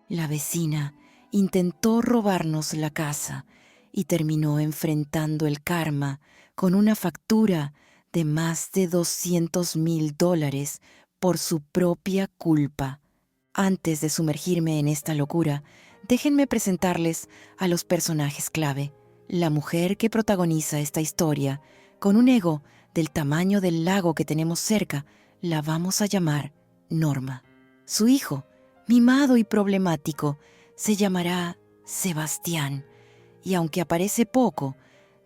La vecina intentó robarnos la casa y terminó enfrentando el karma con una factura de más de $200,000 por su propia culpa. Antes de sumergirme en esta locura, déjenme presentarles a los personajes clave. La mujer que protagoniza esta historia, con un ego del tamaño del lago que tenemos cerca, la vamos a llamar Norma. Su hijo, mimado y problemático, se llamará Sebastián. Y aunque aparece poco,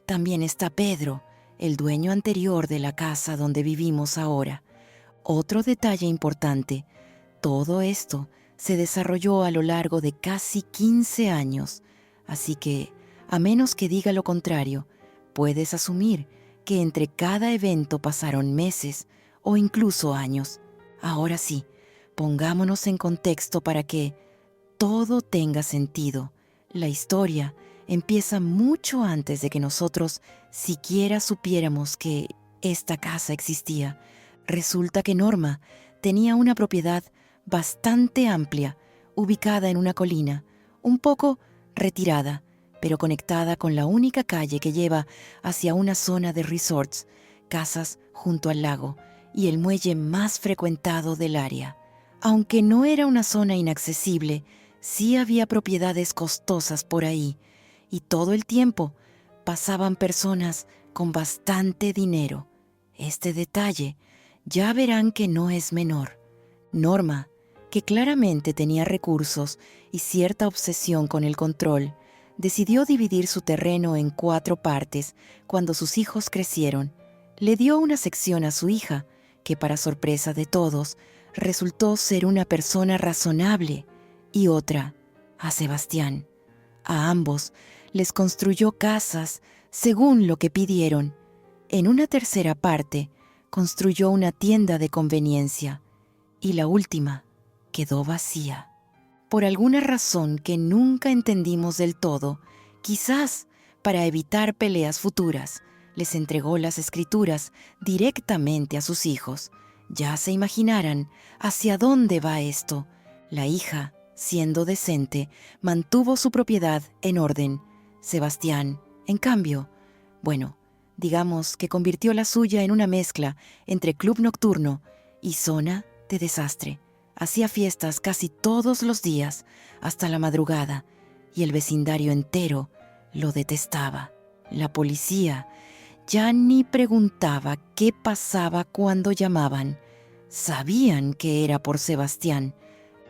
también está Pedro, el dueño anterior de la casa donde vivimos ahora. Otro detalle importante, todo esto se desarrolló a lo largo de casi 15 años, así que, a menos que diga lo contrario, puedes asumir que entre cada evento pasaron meses o incluso años. Ahora sí, pongámonos en contexto para que todo tenga sentido. La historia empieza mucho antes de que nosotros siquiera supiéramos que esta casa existía. Resulta que Norma tenía una propiedad bastante amplia, ubicada en una colina, un poco retirada, pero conectada con la única calle que lleva hacia una zona de resorts, casas junto al lago y el muelle más frecuentado del área. Aunque no era una zona inaccesible, sí había propiedades costosas por ahí, y todo el tiempo pasaban personas con bastante dinero. Este detalle ya verán que no es menor. Norma, que claramente tenía recursos y cierta obsesión con el control, decidió dividir su terreno en 4 partes cuando sus hijos crecieron. Le dio una sección a su hija, que para sorpresa de todos, resultó ser una persona razonable, y otra a Sebastián. A ambos les construyó casas según lo que pidieron. En una tercera parte, construyó una tienda de conveniencia, y la última quedó vacía. Por alguna razón que nunca entendimos del todo, quizás para evitar peleas futuras, les entregó las escrituras directamente a sus hijos. Ya se imaginarán hacia dónde va esto. La hija, siendo decente, mantuvo su propiedad en orden. Sebastián, en cambio, bueno, digamos que convirtió la suya en una mezcla entre club nocturno y zona de desastre. Hacía fiestas casi todos los días, hasta la madrugada, y el vecindario entero lo detestaba. La policía ya ni preguntaba qué pasaba cuando llamaban. Sabían que era por Sebastián.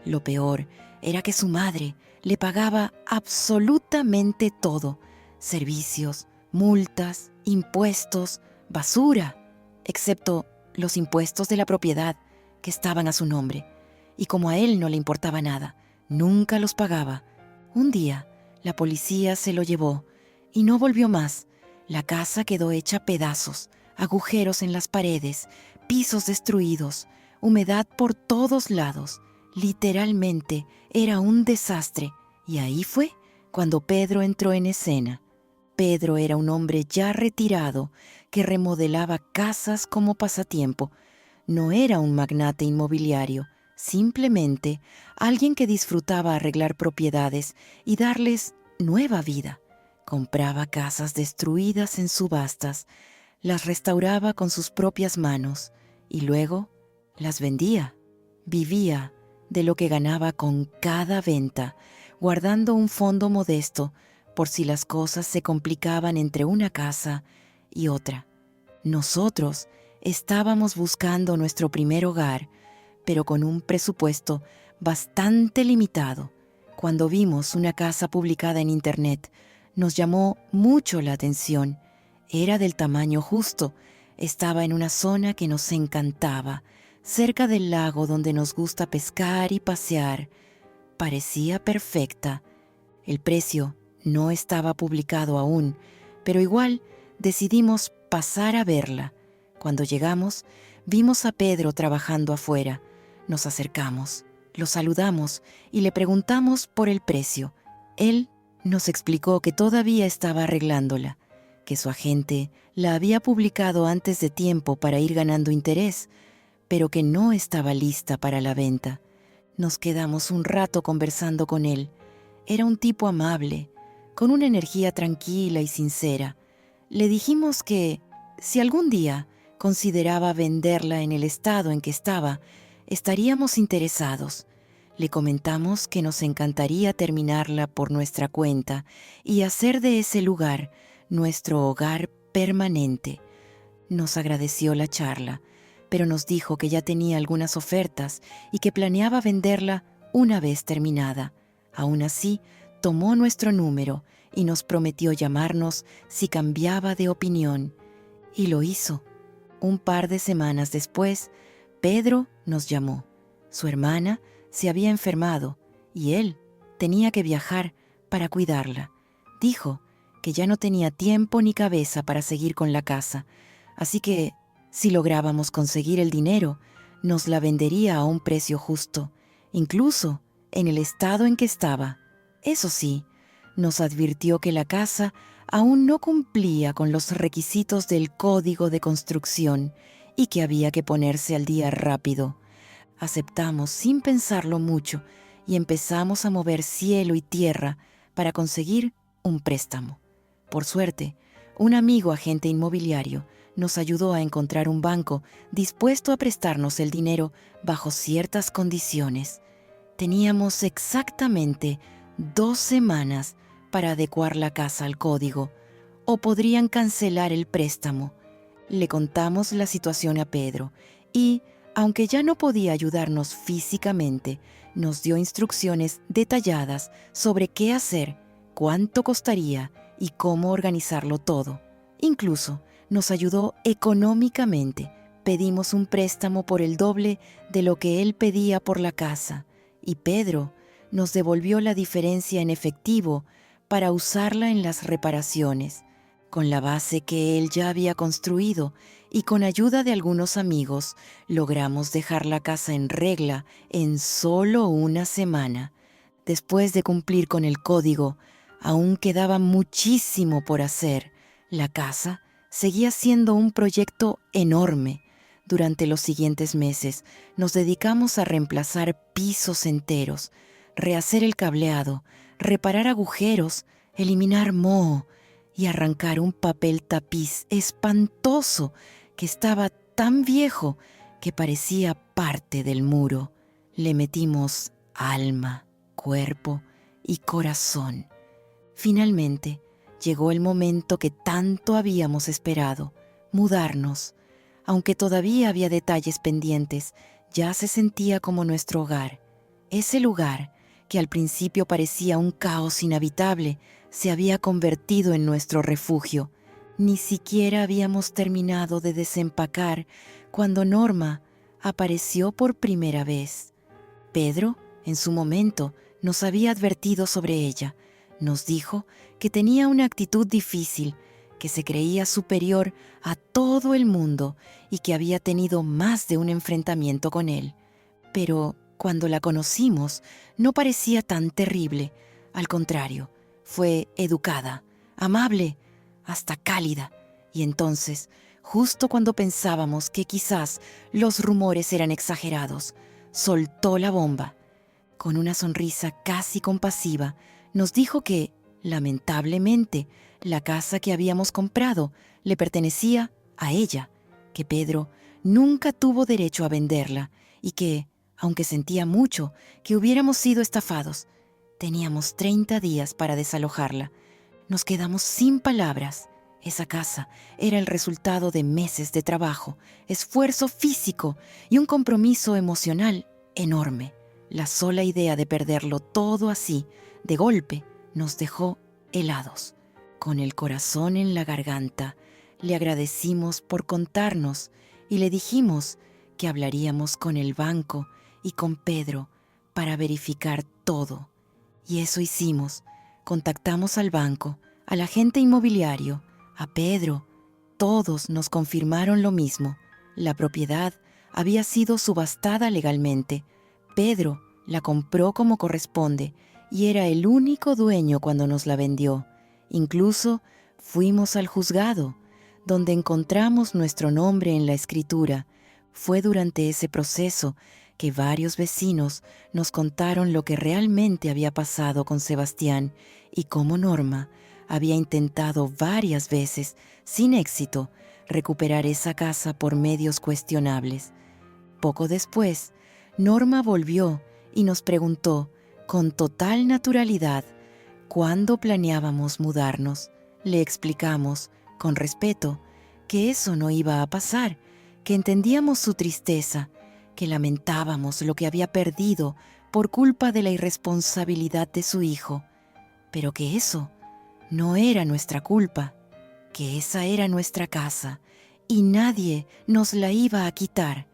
Lo peor era que su madre le pagaba absolutamente todo: servicios, multas, impuestos, basura, excepto los impuestos de la propiedad que estaban a su nombre. Y como a él no le importaba nada, nunca los pagaba. Un día, la policía se lo llevó y no volvió más. La casa quedó hecha pedazos, agujeros en las paredes, pisos destruidos, humedad por todos lados. Literalmente era un desastre. Y ahí fue cuando Pedro entró en escena. Pedro era un hombre ya retirado que remodelaba casas como pasatiempo. No era un magnate inmobiliario, simplemente alguien que disfrutaba arreglar propiedades y darles nueva vida. Compraba casas destruidas en subastas, las restauraba con sus propias manos y luego las vendía. Vivía de lo que ganaba con cada venta, guardando un fondo modesto por si las cosas se complicaban entre una casa y otra. Nosotros estábamos buscando nuestro primer hogar, pero con un presupuesto bastante limitado. Cuando vimos una casa publicada en Internet, nos llamó mucho la atención. Era del tamaño justo, estaba en una zona que nos encantaba, cerca del lago donde nos gusta pescar y pasear. Parecía perfecta. El precio no estaba publicado aún, pero igual decidimos pasar a verla. Cuando llegamos, vimos a Pedro trabajando afuera. Nos acercamos, lo saludamos y le preguntamos por el precio. Él nos explicó que todavía estaba arreglándola, que su agente la había publicado antes de tiempo para ir ganando interés, pero que no estaba lista para la venta. Nos quedamos un rato conversando con él. Era un tipo amable, con una energía tranquila y sincera. Le dijimos que, si algún día consideraba venderla en el estado en que estaba, estaríamos interesados. Le comentamos que nos encantaría terminarla por nuestra cuenta y hacer de ese lugar nuestro hogar permanente. Nos agradeció la charla, pero nos dijo que ya tenía algunas ofertas y que planeaba venderla una vez terminada. Aún así, tomó nuestro número y nos prometió llamarnos si cambiaba de opinión. Y lo hizo. Un par de semanas después, Pedro nos llamó. Su hermana se había enfermado y él tenía que viajar para cuidarla. Dijo que ya no tenía tiempo ni cabeza para seguir con la casa, así que, si lográbamos conseguir el dinero, nos la vendería a un precio justo, incluso en el estado en que estaba. Eso sí, nos advirtió que la casa aún no cumplía con los requisitos del código de construcción y que había que ponerse al día rápido. Aceptamos sin pensarlo mucho y empezamos a mover cielo y tierra para conseguir un préstamo. Por suerte, un amigo agente inmobiliario nos ayudó a encontrar un banco dispuesto a prestarnos el dinero bajo ciertas condiciones. Teníamos exactamente 2 semanas para adecuar la casa al código, o podrían cancelar el préstamo. Le contamos la situación a Pedro y, aunque ya no podía ayudarnos físicamente, nos dio instrucciones detalladas sobre qué hacer, cuánto costaría y cómo organizarlo todo. Incluso nos ayudó económicamente. Pedimos un préstamo por el doble de lo que él pedía por la casa, y Pedro nos devolvió la diferencia en efectivo para usarla en las reparaciones. Con la base que él ya había construido y con ayuda de algunos amigos, logramos dejar la casa en regla en solo una semana. Después de cumplir con el código, aún quedaba muchísimo por hacer. La casa seguía siendo un proyecto enorme. Durante los siguientes meses nos dedicamos a reemplazar pisos enteros, rehacer el cableado, reparar agujeros, eliminar moho y arrancar un papel tapiz espantoso que estaba tan viejo que parecía parte del muro. Le metimos alma, cuerpo y corazón. Finalmente, llegó el momento que tanto habíamos esperado, mudarnos. Aunque todavía había detalles pendientes, ya se sentía como nuestro hogar. Ese lugar, que al principio parecía un caos inhabitable, se había convertido en nuestro refugio. Ni siquiera habíamos terminado de desempacar cuando Norma apareció por primera vez. Pedro, en su momento, nos había advertido sobre ella. Nos dijo que tenía una actitud difícil, que se creía superior a todo el mundo y que había tenido más de un enfrentamiento con él. Pero cuando la conocimos, no parecía tan terrible. Al contrario, fue educada, amable, hasta cálida. Y entonces, justo cuando pensábamos que quizás los rumores eran exagerados, soltó la bomba. Con una sonrisa casi compasiva, nos dijo que, lamentablemente, la casa que habíamos comprado le pertenecía a ella, que Pedro nunca tuvo derecho a venderla y que, aunque sentía mucho que hubiéramos sido estafados, teníamos 30 días para desalojarla. Nos quedamos sin palabras. Esa casa era el resultado de meses de trabajo, esfuerzo físico y un compromiso emocional enorme. La sola idea de perderlo todo así, de golpe, nos dejó helados. Con el corazón en la garganta, le agradecimos por contarnos y le dijimos que hablaríamos con el banco y con Pedro para verificar todo. Y eso hicimos. Contactamos al banco, al agente inmobiliario, a Pedro. Todos nos confirmaron lo mismo. La propiedad había sido subastada legalmente. Pedro la compró como corresponde y era el único dueño cuando nos la vendió. Incluso fuimos al juzgado, donde encontramos nuestro nombre en la escritura. Fue durante ese proceso que varios vecinos nos contaron lo que realmente había pasado con Sebastián y cómo Norma había intentado varias veces, sin éxito, recuperar esa casa por medios cuestionables. Poco después, Norma volvió y nos preguntó, con total naturalidad, cuándo planeábamos mudarnos. Le explicamos, con respeto, que eso no iba a pasar, que entendíamos su tristeza, que lamentábamos lo que había perdido por culpa de la irresponsabilidad de su hijo, pero que eso no era nuestra culpa, que esa era nuestra casa y nadie nos la iba a quitar.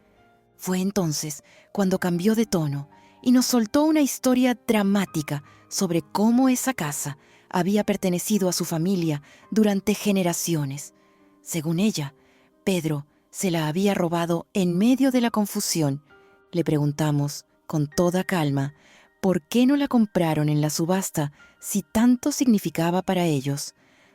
Fue entonces cuando cambió de tono y nos soltó una historia dramática sobre cómo esa casa había pertenecido a su familia durante generaciones. Según ella, Pedro se la había robado en medio de la confusión. Le preguntamos, con toda calma, por qué no la compraron en la subasta si tanto significaba para ellos.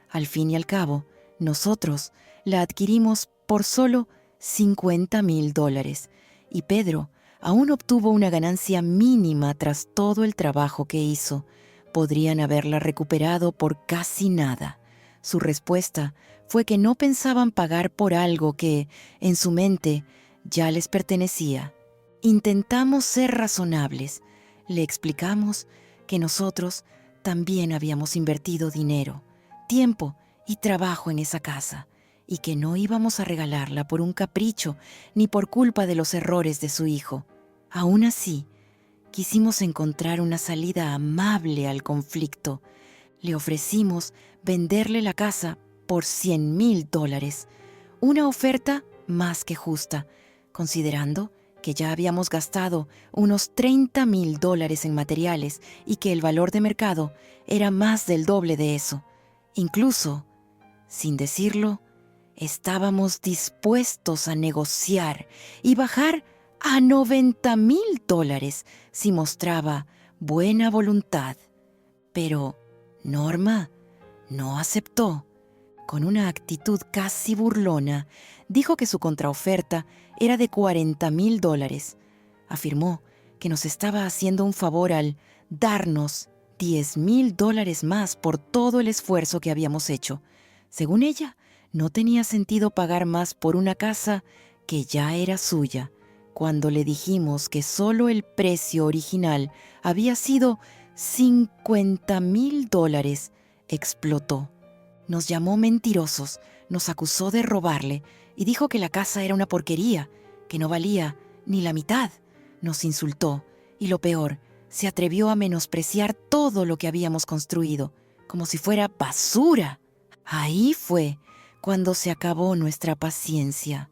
Al fin y al cabo, nosotros la adquirimos por solo $50,000 y Pedro aún obtuvo una ganancia mínima tras todo el trabajo que hizo. Podrían haberla recuperado por casi nada. Su respuesta fue que no pensaban pagar por algo que, en su mente, ya les pertenecía. Intentamos ser razonables. Le explicamos que nosotros también habíamos invertido dinero, tiempo y trabajo en esa casa, y que no íbamos a regalarla por un capricho ni por culpa de los errores de su hijo. Aún así, quisimos encontrar una salida amable al conflicto. Le ofrecimos venderle la casa por $100,000, una oferta más que justa, considerando que ya habíamos gastado unos $30,000 en materiales y que el valor de mercado era más del doble de eso. Incluso, sin decirlo, estábamos dispuestos a negociar y bajar a $90,000 si mostraba buena voluntad. Pero Norma no aceptó. Con una actitud casi burlona, dijo que su contraoferta era de $40,000. Afirmó que nos estaba haciendo un favor al darnos $10,000 más por todo el esfuerzo que habíamos hecho. Según ella, no tenía sentido pagar más por una casa que ya era suya. Cuando le dijimos que solo el precio original había sido $50,000, explotó. Nos llamó mentirosos, nos acusó de robarle y dijo que la casa era una porquería, que no valía ni la mitad. Nos insultó y, lo peor, se atrevió a menospreciar todo lo que habíamos construido, como si fuera basura. Ahí fue cuando se acabó nuestra paciencia.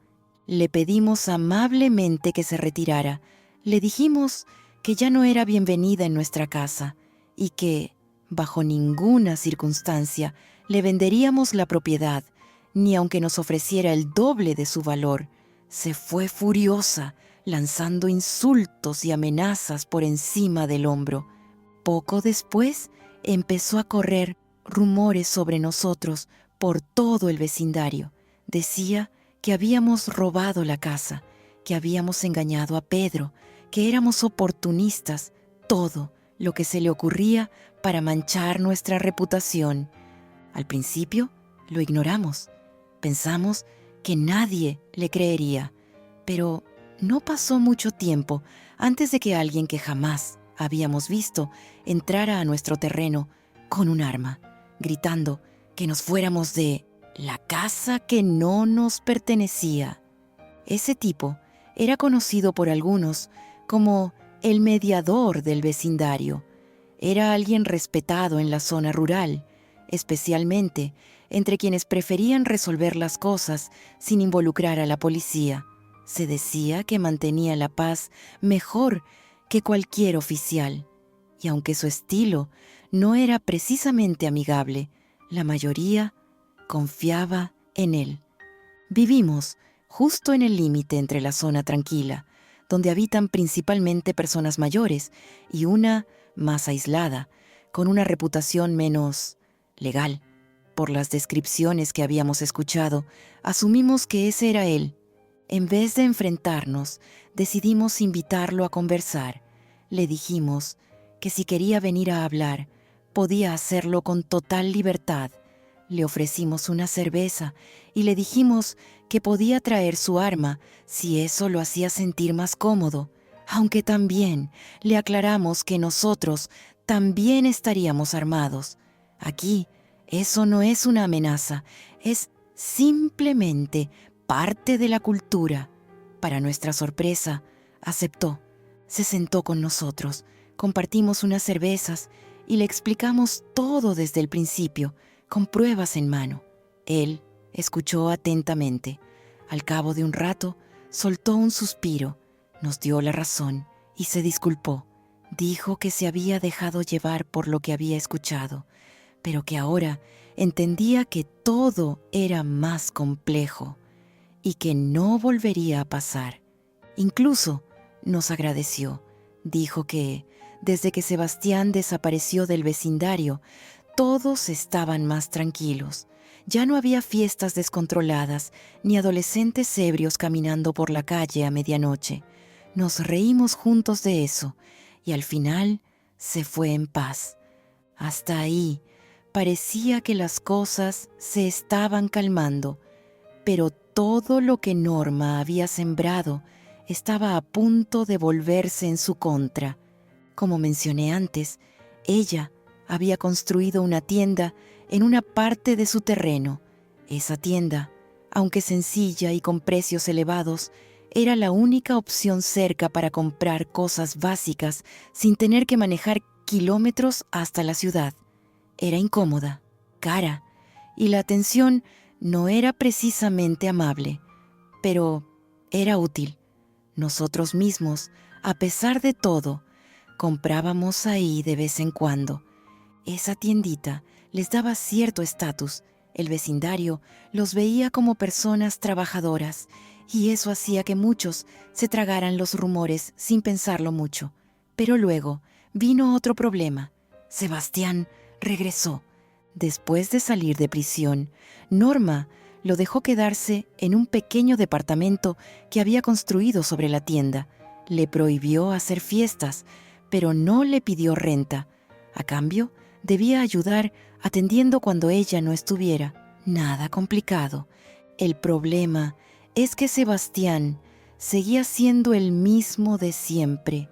Le pedimos amablemente que se retirara. Le dijimos que ya no era bienvenida en nuestra casa y que, bajo ninguna circunstancia, le venderíamos la propiedad, ni aunque nos ofreciera el doble de su valor. Se fue furiosa, lanzando insultos y amenazas por encima del hombro. Poco después, empezó a correr rumores sobre nosotros por todo el vecindario. Decía que habíamos robado la casa, que habíamos engañado a Pedro, que éramos oportunistas, todo lo que se le ocurría para manchar nuestra reputación. Al principio lo ignoramos. Pensamos que nadie le creería, pero no pasó mucho tiempo antes de que alguien que jamás habíamos visto entrara a nuestro terreno con un arma, gritando que nos fuéramos de la casa que no nos pertenecía. Ese tipo era conocido por algunos como el mediador del vecindario. Era alguien respetado en la zona rural, especialmente entre quienes preferían resolver las cosas sin involucrar a la policía. Se decía que mantenía la paz mejor que cualquier oficial, y aunque su estilo no era precisamente amigable, la mayoría confiaba en él. Vivimos justo en el límite entre la zona tranquila, donde habitan principalmente personas mayores, y una más aislada, con una reputación menos legal. Por las descripciones que habíamos escuchado, asumimos que ese era él. En vez de enfrentarnos, decidimos invitarlo a conversar. Le dijimos que si quería venir a hablar, podía hacerlo con total libertad. Le ofrecimos una cerveza y le dijimos que podía traer su arma si eso lo hacía sentir más cómodo, aunque también le aclaramos que nosotros también estaríamos armados. Aquí, eso no es una amenaza, es simplemente parte de la cultura. Para nuestra sorpresa, aceptó. Se sentó con nosotros, compartimos unas cervezas y le explicamos todo desde el principio, con pruebas en mano. Él escuchó atentamente. Al cabo de un rato, soltó un suspiro, nos dio la razón y se disculpó. Dijo que se había dejado llevar por lo que había escuchado, pero que ahora entendía que todo era más complejo y que no volvería a pasar. Incluso nos agradeció. Dijo que, desde que Sebastián desapareció del vecindario, todos estaban más tranquilos. Ya no había fiestas descontroladas, ni adolescentes ebrios caminando por la calle a medianoche. Nos reímos juntos de eso, y al final se fue en paz. Hasta ahí, parecía que las cosas se estaban calmando, pero todo lo que Norma había sembrado estaba a punto de volverse en su contra. Como mencioné antes, ella había construido una tienda en una parte de su terreno. Esa tienda, aunque sencilla y con precios elevados, era la única opción cerca para comprar cosas básicas sin tener que manejar kilómetros hasta la ciudad. Era incómoda, cara, y la atención no era precisamente amable, pero era útil. Nosotros mismos, a pesar de todo, comprábamos ahí de vez en cuando. Esa tiendita les daba cierto estatus. El vecindario los veía como personas trabajadoras y eso hacía que muchos se tragaran los rumores sin pensarlo mucho. Pero luego vino otro problema. Sebastián regresó. Después de salir de prisión, Norma lo dejó quedarse en un pequeño departamento que había construido sobre la tienda. Le prohibió hacer fiestas, pero no le pidió renta. A cambio, debía ayudar atendiendo cuando ella no estuviera. Nada complicado. El problema es que Sebastián seguía siendo el mismo de siempre.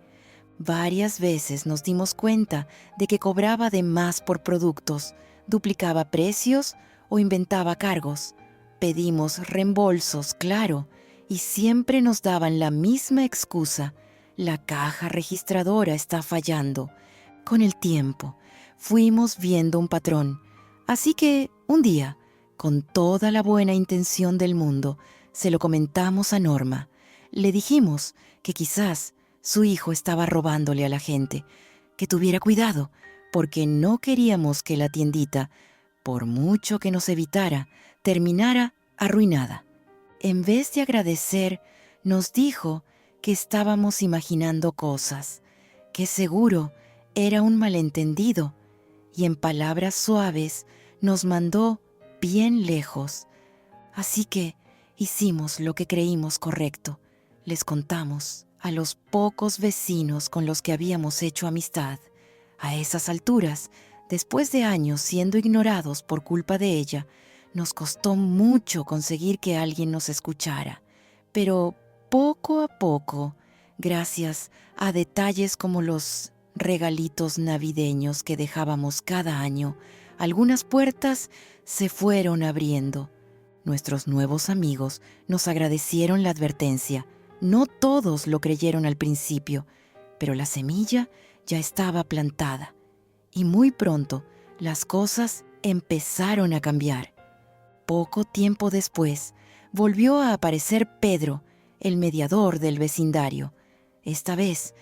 Varias veces nos dimos cuenta de que cobraba de más por productos, duplicaba precios o inventaba cargos. Pedimos reembolsos, claro, y siempre nos daban la misma excusa: la caja registradora está fallando. Con el tiempo, fuimos viendo un patrón. Así que, un día, con toda la buena intención del mundo, se lo comentamos a Norma. Le dijimos que quizás su hijo estaba robándole a la gente, que tuviera cuidado, porque no queríamos que la tiendita, por mucho que nos evitara, terminara arruinada. En vez de agradecer, nos dijo que estábamos imaginando cosas, que seguro era un malentendido, y en palabras suaves nos mandó bien lejos. Así que hicimos lo que creímos correcto. Les contamos a los pocos vecinos con los que habíamos hecho amistad. A esas alturas, después de años siendo ignorados por culpa de ella, nos costó mucho conseguir que alguien nos escuchara. Pero poco a poco, gracias a detalles como los regalitos navideños que dejábamos cada año, algunas puertas se fueron abriendo. Nuestros nuevos amigos nos agradecieron la advertencia. No todos lo creyeron al principio, pero la semilla ya estaba plantada. Y muy pronto las cosas empezaron a cambiar. Poco tiempo después, volvió a aparecer Pedro, el mediador del vecindario. Esta vez,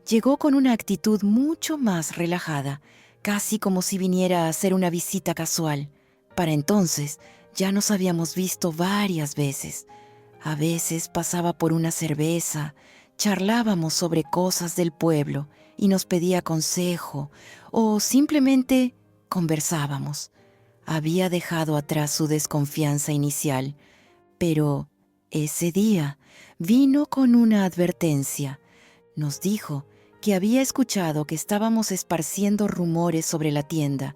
llegó con una actitud mucho más relajada, casi como si viniera a hacer una visita casual. Para entonces, ya nos habíamos visto varias veces. A veces pasaba por una cerveza, charlábamos sobre cosas del pueblo y nos pedía consejo o simplemente conversábamos. Había dejado atrás su desconfianza inicial, pero Ese día vino con una advertencia. Nos dijo que había escuchado que estábamos esparciendo rumores sobre la tienda,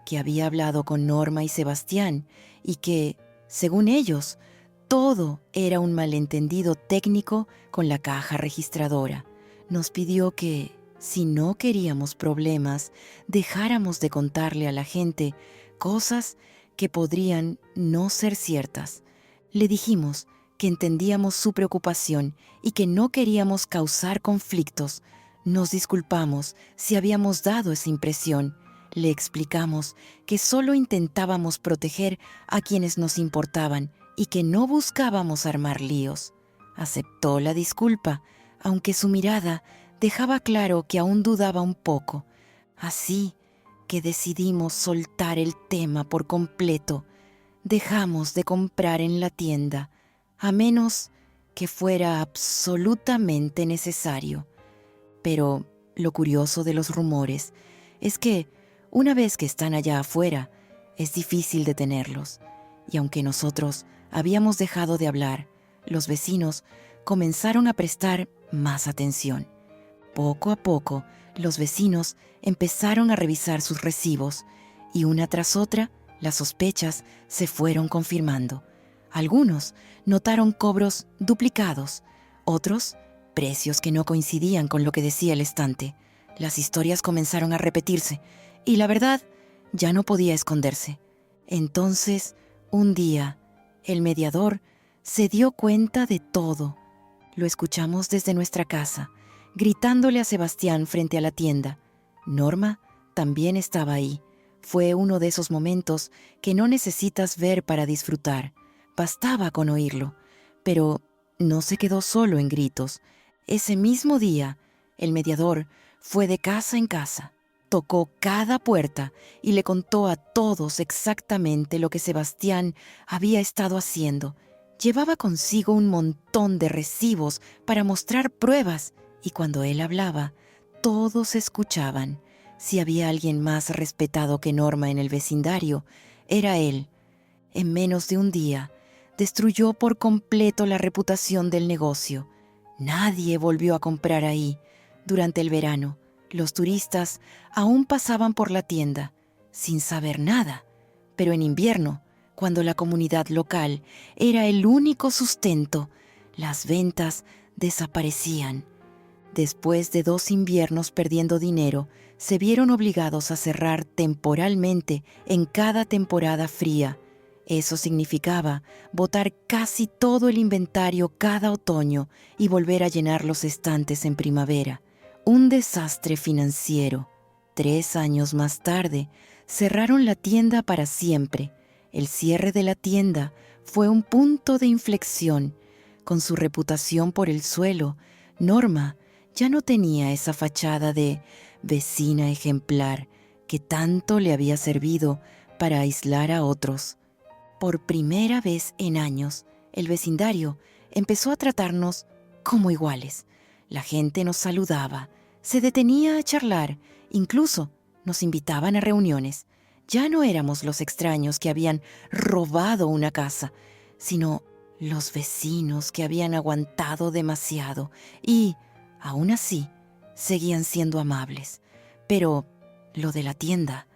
que había hablado con Norma y Sebastián y que, según ellos, todo era un malentendido técnico con la caja registradora. Nos pidió que, si no queríamos problemas, dejáramos de contarle a la gente cosas que podrían no ser ciertas. Le dijimos que entendíamos su preocupación y que no queríamos causar conflictos. Nos disculpamos si habíamos dado esa impresión. Le explicamos que solo intentábamos proteger a quienes nos importaban y que no buscábamos armar líos. Aceptó la disculpa, aunque su mirada dejaba claro que aún dudaba un poco. Así que decidimos soltar el tema por completo. Dejamos de comprar en la tienda, a menos que fuera absolutamente necesario. Pero lo curioso de los rumores es que, una vez que están allá afuera, es difícil detenerlos. Y aunque nosotros habíamos dejado de hablar, los vecinos comenzaron a prestar más atención. Poco a poco, los vecinos empezaron a revisar sus recibos y una tras otra, las sospechas se fueron confirmando. Algunos notaron cobros duplicados, otros precios que no coincidían con lo que decía el estante. Las historias comenzaron a repetirse y la verdad ya no podía esconderse. Entonces, un día, el mediador se dio cuenta de todo. Lo escuchamos desde nuestra casa, gritándole a Sebastián frente a la tienda. Norma también estaba ahí. Fue uno de esos momentos que no necesitas ver para disfrutar. Bastaba con oírlo. Pero no se quedó solo en gritos. Ese mismo día, el mediador fue de casa en casa. Tocó cada puerta y le contó a todos exactamente lo que Sebastián había estado haciendo. Llevaba consigo un montón de recibos para mostrar pruebas y cuando él hablaba, todos escuchaban. Si había alguien más respetado que Norma en el vecindario, era él. En menos de un día, destruyó por completo la reputación del negocio. Nadie volvió a comprar ahí. Durante el verano, los turistas aún pasaban por la tienda, sin saber nada. Pero en invierno, cuando la comunidad local era el único sustento, las ventas desaparecían. Después de 2 inviernos perdiendo dinero, se vieron obligados a cerrar temporalmente en cada temporada fría. Eso significaba botar casi todo el inventario cada otoño y volver a llenar los estantes en primavera. Un desastre financiero. 3 años más tarde, cerraron la tienda para siempre. El cierre de la tienda fue un punto de inflexión. Con su reputación por el suelo, Norma ya no tenía esa fachada de vecina ejemplar que tanto le había servido para aislar a otros. Por primera vez en años, el vecindario empezó a tratarnos como iguales. La gente nos saludaba, se detenía a charlar, incluso nos invitaban a reuniones. Ya no éramos los extraños que habían robado una casa, sino los vecinos que habían aguantado demasiado y, aún así, seguían siendo amables. Pero lo de la tienda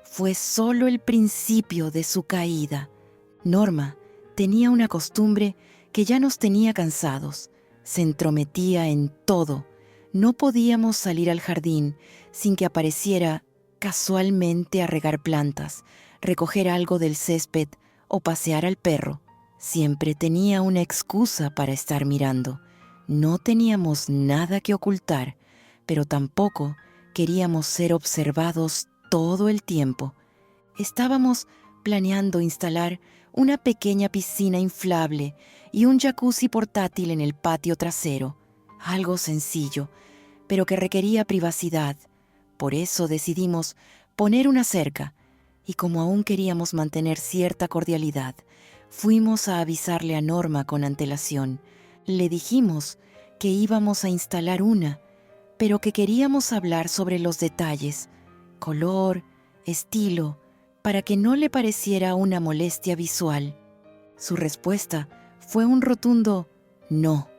fue solo el principio de su caída. Norma tenía una costumbre que ya nos tenía cansados. Se entrometía en todo. No podíamos salir al jardín sin que apareciera casualmente a regar plantas, recoger algo del césped o pasear al perro. Siempre tenía una excusa para estar mirando. No teníamos nada que ocultar, pero tampoco queríamos ser observados todo el tiempo. Estábamos planeando instalar una pequeña piscina inflable y un jacuzzi portátil en el patio trasero. Algo sencillo, pero que requería privacidad. Por eso decidimos poner una cerca, y como aún queríamos mantener cierta cordialidad, fuimos a avisarle a Norma con antelación. Le dijimos que íbamos a instalar una, pero que queríamos hablar sobre los detalles, color, estilo, para que no le pareciera una molestia visual. Su respuesta fue un rotundo no.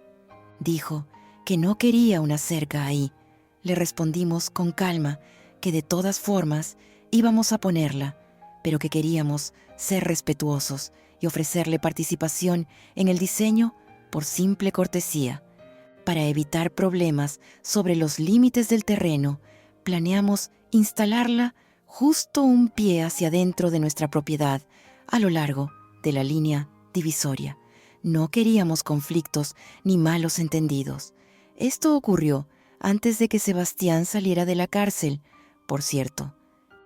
Dijo que no quería una cerca ahí. Le respondimos con calma que de todas formas íbamos a ponerla, pero que queríamos ser respetuosos y ofrecerle participación en el diseño por simple cortesía. Para evitar problemas sobre los límites del terreno, planeamos instalarla justo un pie hacia adentro de nuestra propiedad, a lo largo de la línea divisoria. No queríamos conflictos ni malos entendidos. Esto ocurrió antes de que Sebastián saliera de la cárcel. Por cierto,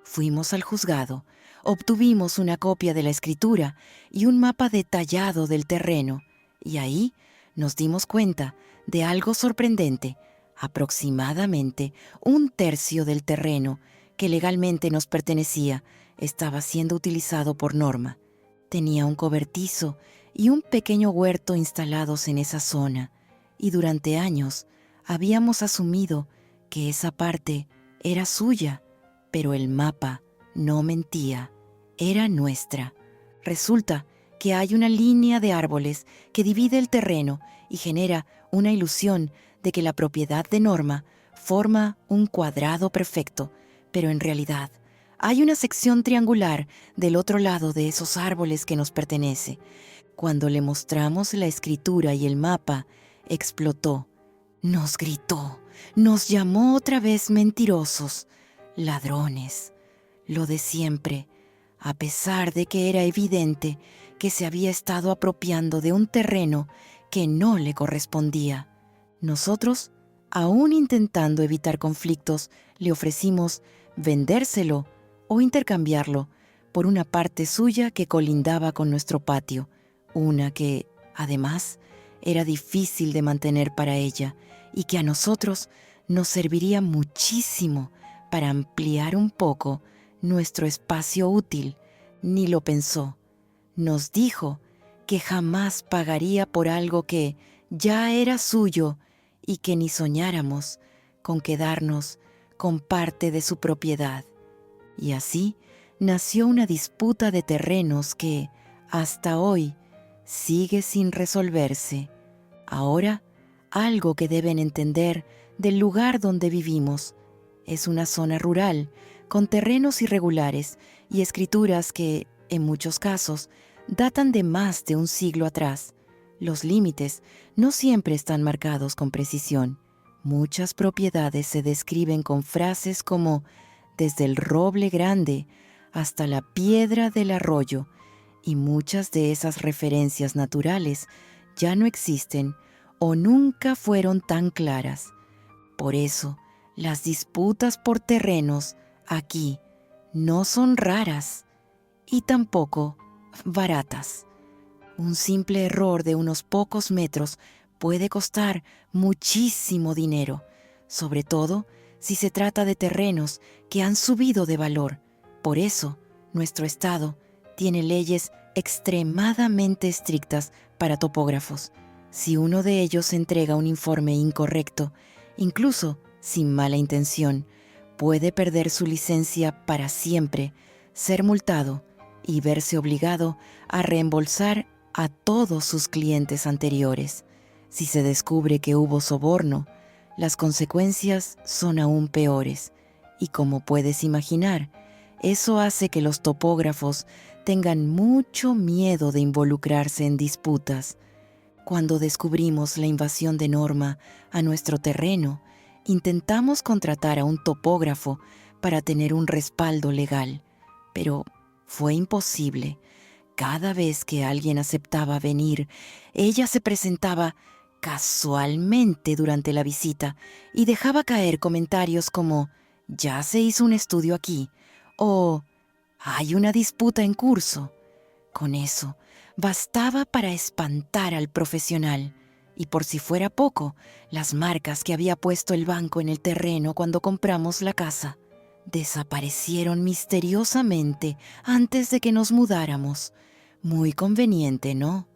fuimos al juzgado, obtuvimos una copia de la escritura y un mapa detallado del terreno, y ahí nos dimos cuenta de algo sorprendente. Aproximadamente un tercio del terreno que legalmente nos pertenecía estaba siendo utilizado por Norma. Tenía un cobertizo y un pequeño huerto instalados en esa zona, y durante años habíamos asumido que esa parte era suya, pero el mapa no mentía, era nuestra. Resulta que hay una línea de árboles que divide el terreno y genera una ilusión de que la propiedad de Norma forma un cuadrado perfecto, pero en realidad hay una sección triangular del otro lado de esos árboles que nos pertenece. Cuando le mostramos la escritura y el mapa, explotó. Nos gritó, nos llamó otra vez mentirosos, ladrones, lo de siempre, a pesar de que era evidente que se había estado apropiando de un terreno que no le correspondía. Nosotros, aún intentando evitar conflictos, le ofrecimos vendérselo o intercambiarlo por una parte suya que colindaba con nuestro patio, una que, además, era difícil de mantener para ella y que a nosotros nos serviría muchísimo para ampliar un poco nuestro espacio útil. Ni lo pensó. Nos dijo que jamás pagaría por algo que ya era suyo y que ni soñáramos con quedarnos con parte de su propiedad. Y así nació una disputa de terrenos que, hasta hoy, sigue sin resolverse. Ahora, algo que deben entender del lugar donde vivimos: es una zona rural, con terrenos irregulares y escrituras que, en muchos casos, datan de más de un siglo atrás. Los límites no siempre están marcados con precisión. Muchas propiedades se describen con frases como desde el roble grande hasta la piedra del arroyo, y muchas de esas referencias naturales ya no existen o nunca fueron tan claras. Por eso, las disputas por terrenos aquí no son raras y tampoco baratas. Un simple error de unos pocos metros puede costar muchísimo dinero, sobre todo si se trata de terrenos que han subido de valor. Por eso, nuestro estado tiene leyes extremadamente estrictas para topógrafos. Si uno de ellos entrega un informe incorrecto, incluso sin mala intención, puede perder su licencia para siempre, ser multado y verse obligado a reembolsar a todos sus clientes anteriores. Si se descubre que hubo soborno, las consecuencias son aún peores, y como puedes imaginar, eso hace que los topógrafos tengan mucho miedo de involucrarse en disputas. Cuando descubrimos la invasión de Norma a nuestro terreno, intentamos contratar a un topógrafo para tener un respaldo legal, pero fue imposible. Cada vez que alguien aceptaba venir, ella se presentaba casualmente durante la visita y dejaba caer comentarios como «ya se hizo un estudio aquí» o «hay una disputa en curso». Con eso, bastaba para espantar al profesional. Y por si fuera poco, las marcas que había puesto el banco en el terreno cuando compramos la casa desaparecieron misteriosamente antes de que nos mudáramos. Muy conveniente, ¿no?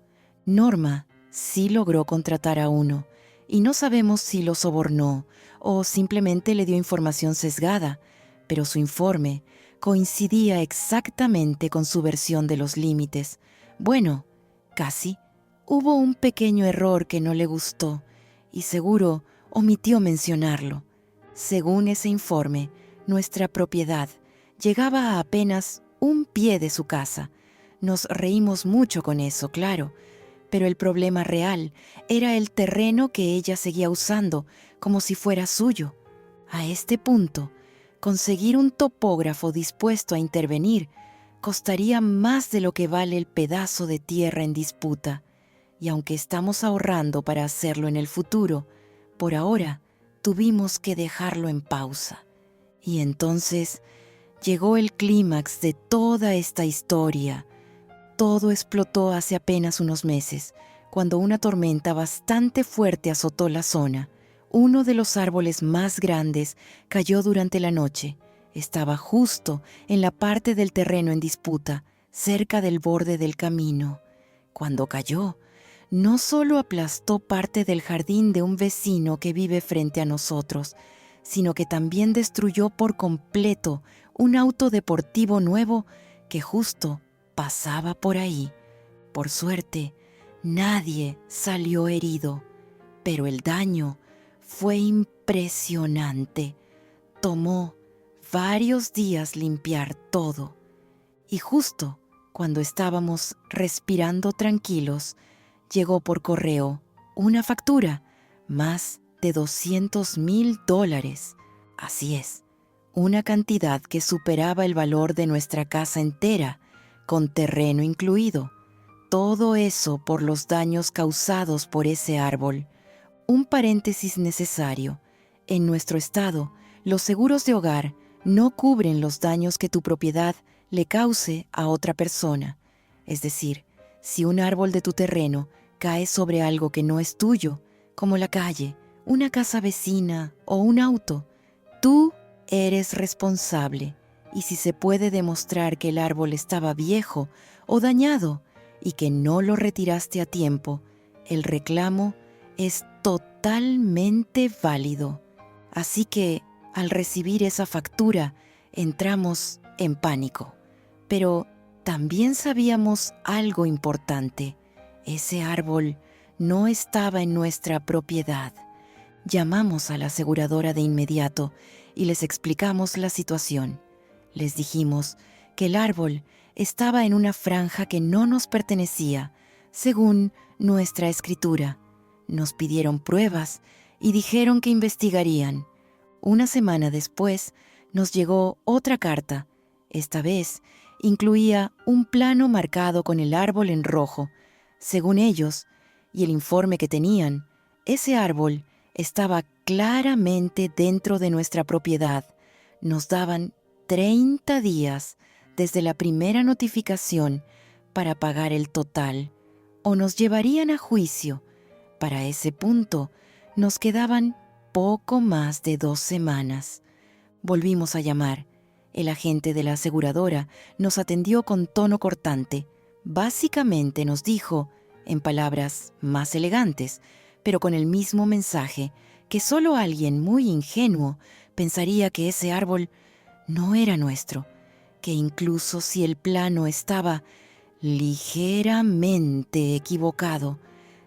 Norma sí logró contratar a uno, y no sabemos si lo sobornó o simplemente le dio información sesgada, pero su informe coincidía exactamente con su versión de los límites. Bueno, casi. Hubo un pequeño error que no le gustó y seguro omitió mencionarlo. Según ese informe, nuestra propiedad llegaba a apenas un pie de su casa. Nos reímos mucho con eso, claro, pero el problema real era el terreno que ella seguía usando como si fuera suyo. A este punto, conseguir un topógrafo dispuesto a intervenir costaría más de lo que vale el pedazo de tierra en disputa. Y aunque estamos ahorrando para hacerlo en el futuro, por ahora tuvimos que dejarlo en pausa. Y entonces llegó el clímax de toda esta historia. Todo explotó hace apenas unos meses, cuando una tormenta bastante fuerte azotó la zona. Uno de los árboles más grandes cayó durante la noche. Estaba justo en la parte del terreno en disputa, cerca del borde del camino. Cuando cayó, no solo aplastó parte del jardín de un vecino que vive frente a nosotros, sino que también destruyó por completo un auto deportivo nuevo que justo pasaba por ahí. Por suerte, nadie salió herido, pero el daño fue impresionante. Tomó varios días limpiar todo, y justo cuando estábamos respirando tranquilos, llegó por correo una factura, más de $200,000. Así es, una cantidad que superaba el valor de nuestra casa entera, con terreno incluido. Todo eso por los daños causados por ese árbol. Un paréntesis necesario. En nuestro estado, los seguros de hogar no cubren los daños que tu propiedad le cause a otra persona. Es decir, si un árbol de tu terreno cae sobre algo que no es tuyo, como la calle, una casa vecina o un auto, tú eres responsable. Y si se puede demostrar que el árbol estaba viejo o dañado y que no lo retiraste a tiempo, el reclamo es totalmente válido. Así que, al recibir esa factura, entramos en pánico. Pero también sabíamos algo importante. Ese árbol no estaba en nuestra propiedad. Llamamos a la aseguradora de inmediato y les explicamos la situación. Les dijimos que el árbol estaba en una franja que no nos pertenecía, según nuestra escritura. Nos pidieron pruebas y dijeron que investigarían. Una semana después nos llegó otra carta. Esta vez incluía un plano marcado con el árbol en rojo. Según ellos, y el informe que tenían, ese árbol estaba claramente dentro de nuestra propiedad. Nos daban 30 días desde la primera notificación para pagar el total, o nos llevarían a juicio. Para ese punto, nos quedaban poco más de 2 semanas. Volvimos a llamar. El agente de la aseguradora nos atendió con tono cortante. Básicamente nos dijo, en palabras más elegantes, pero con el mismo mensaje, que solo alguien muy ingenuo pensaría que ese árbol no era nuestro, que incluso si el plano estaba ligeramente equivocado,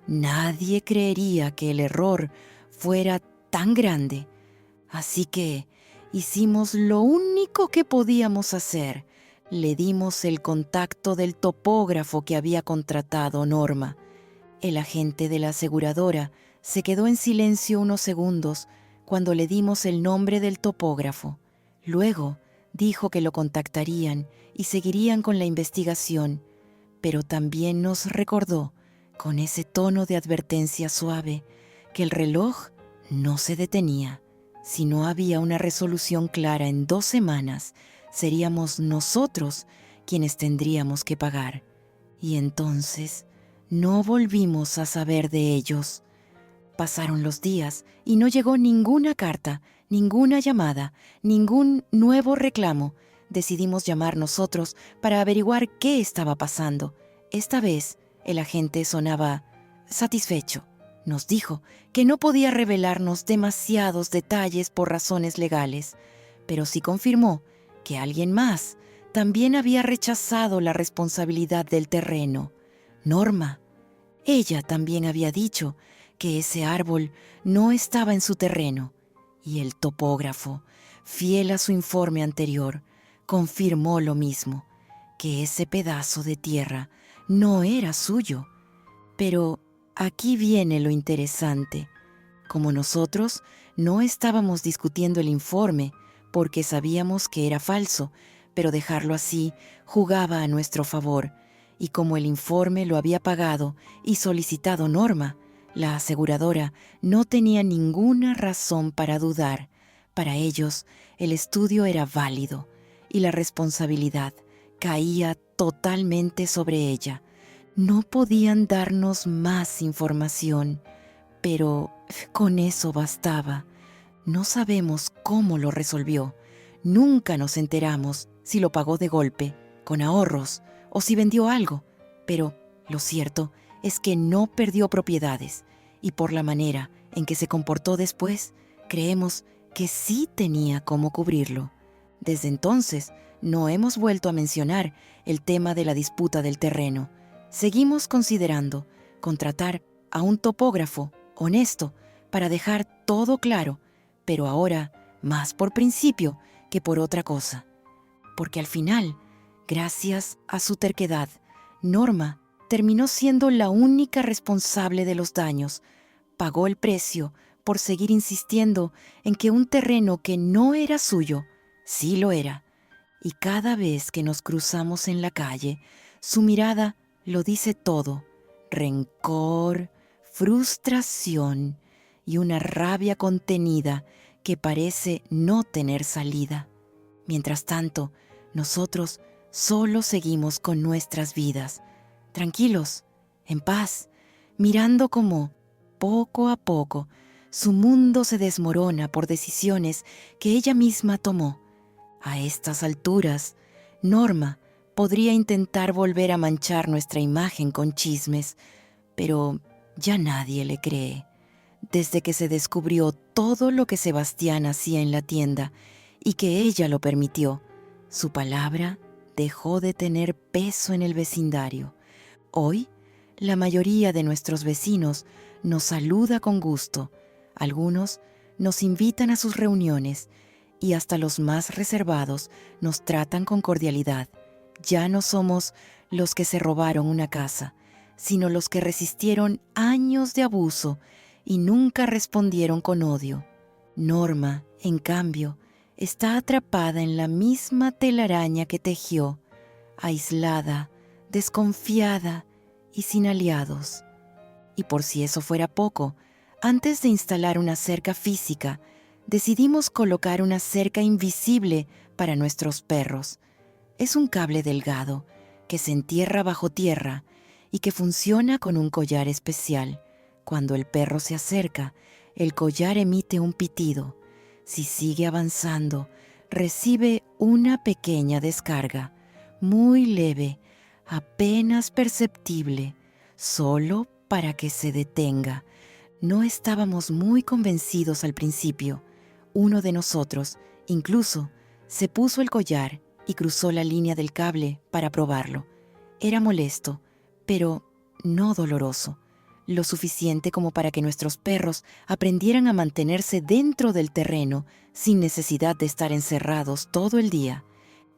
nadie creería que el error fuera tan grande. Así que hicimos lo único que podíamos hacer. Le dimos el contacto del topógrafo que había contratado Norma. El agente de la aseguradora se quedó en silencio unos segundos cuando le dimos el nombre del topógrafo. Luego dijo que lo contactarían y seguirían con la investigación, pero también nos recordó, con ese tono de advertencia suave, que el reloj no se detenía. Si no había una resolución clara en 2 semanas, seríamos nosotros quienes tendríamos que pagar. Y entonces no volvimos a saber de ellos. Pasaron los días y no llegó ninguna carta, ninguna llamada, ningún nuevo reclamo. Decidimos llamar nosotros para averiguar qué estaba pasando. Esta vez el agente sonaba satisfecho. Nos dijo que no podía revelarnos demasiados detalles por razones legales, pero sí confirmó que alguien más también había rechazado la responsabilidad del terreno. Norma. Ella también había dicho que ese árbol no estaba en su terreno, y el topógrafo, fiel a su informe anterior, confirmó lo mismo, que ese pedazo de tierra no era suyo. Pero aquí viene lo interesante. Como nosotros no estábamos discutiendo el informe porque sabíamos que era falso, pero dejarlo así jugaba a nuestro favor, y como el informe lo había pagado y solicitado Norma, la aseguradora no tenía ninguna razón para dudar. Para ellos, el estudio era válido y la responsabilidad caía totalmente sobre ella. No podían darnos más información, pero con eso bastaba. No sabemos cómo lo resolvió. Nunca nos enteramos si lo pagó de golpe, con ahorros, o si vendió algo. Pero lo cierto es que no perdió propiedades, y por la manera en que se comportó después, creemos que sí tenía cómo cubrirlo. Desde entonces, no hemos vuelto a mencionar el tema de la disputa del terreno. Seguimos considerando contratar a un topógrafo honesto para dejar todo claro, pero ahora más por principio que por otra cosa. Porque al final, gracias a su terquedad, Norma terminó siendo la única responsable de los daños. Pagó el precio por seguir insistiendo en que un terreno que no era suyo, sí lo era. Y cada vez que nos cruzamos en la calle, su mirada lo dice todo: rencor, frustración y una rabia contenida que parece no tener salida. Mientras tanto, nosotros solo seguimos con nuestras vidas, tranquilos, en paz, mirando cómo, poco a poco, su mundo se desmorona por decisiones que ella misma tomó. A estas alturas, Norma podría intentar volver a manchar nuestra imagen con chismes, pero ya nadie le cree. Desde que se descubrió todo lo que Sebastián hacía en la tienda y que ella lo permitió, su palabra dejó de tener peso en el vecindario. Hoy, la mayoría de nuestros vecinos nos saluda con gusto. Algunos nos invitan a sus reuniones y hasta los más reservados nos tratan con cordialidad. Ya no somos los que se robaron una casa, sino los que resistieron años de abuso y nunca respondieron con odio. Norma, en cambio, está atrapada en la misma telaraña que tejió, aislada, desconfiada y sin aliados. Y por si eso fuera poco, antes de instalar una cerca física, decidimos colocar una cerca invisible para nuestros perros. Es un cable delgado que se entierra bajo tierra y que funciona con un collar especial. Cuando el perro se acerca, el collar emite un pitido. Si sigue avanzando, recibe una pequeña descarga, muy leve, apenas perceptible, solo para que se detenga. No estábamos muy convencidos al principio. Uno de nosotros, incluso, se puso el collar y cruzó la línea del cable para probarlo. Era molesto, pero no doloroso, lo suficiente como para que nuestros perros aprendieran a mantenerse dentro del terreno sin necesidad de estar encerrados todo el día.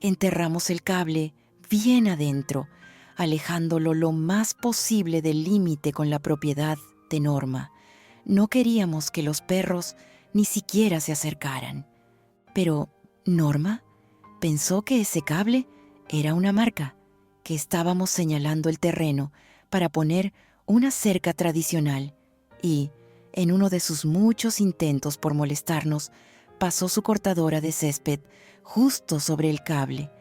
Enterramos el cable bien adentro, alejándolo lo más posible del límite con la propiedad de Norma. No queríamos que los perros ni siquiera se acercaran. Pero Norma pensó que ese cable era una marca, que estábamos señalando el terreno para poner una cerca tradicional, y, en uno de sus muchos intentos por molestarnos, pasó su cortadora de césped justo sobre el cable.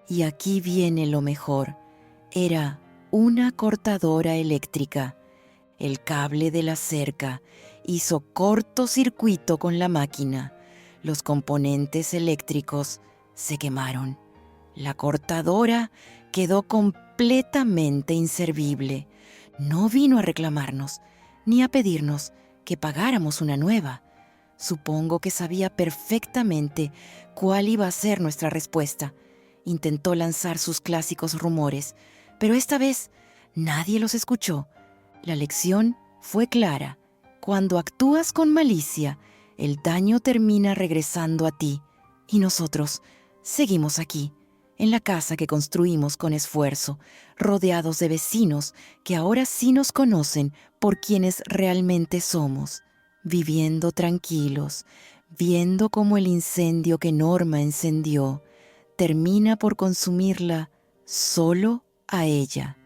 Y aquí viene lo mejor: era una cortadora eléctrica. El cable de la cerca hizo cortocircuito con la máquina. Los componentes eléctricos se quemaron. La cortadora quedó completamente inservible. No vino a reclamarnos, ni a pedirnos que pagáramos una nueva. Supongo que sabía perfectamente cuál iba a ser nuestra respuesta. Intentó lanzar sus clásicos rumores, pero esta vez nadie los escuchó. La lección fue clara. Cuando actúas con malicia, el daño termina regresando a ti. Y nosotros seguimos aquí, en la casa que construimos con esfuerzo, rodeados de vecinos que ahora sí nos conocen por quienes realmente somos, viviendo tranquilos, viendo cómo el incendio que Norma encendió termina por consumirla solo a ella.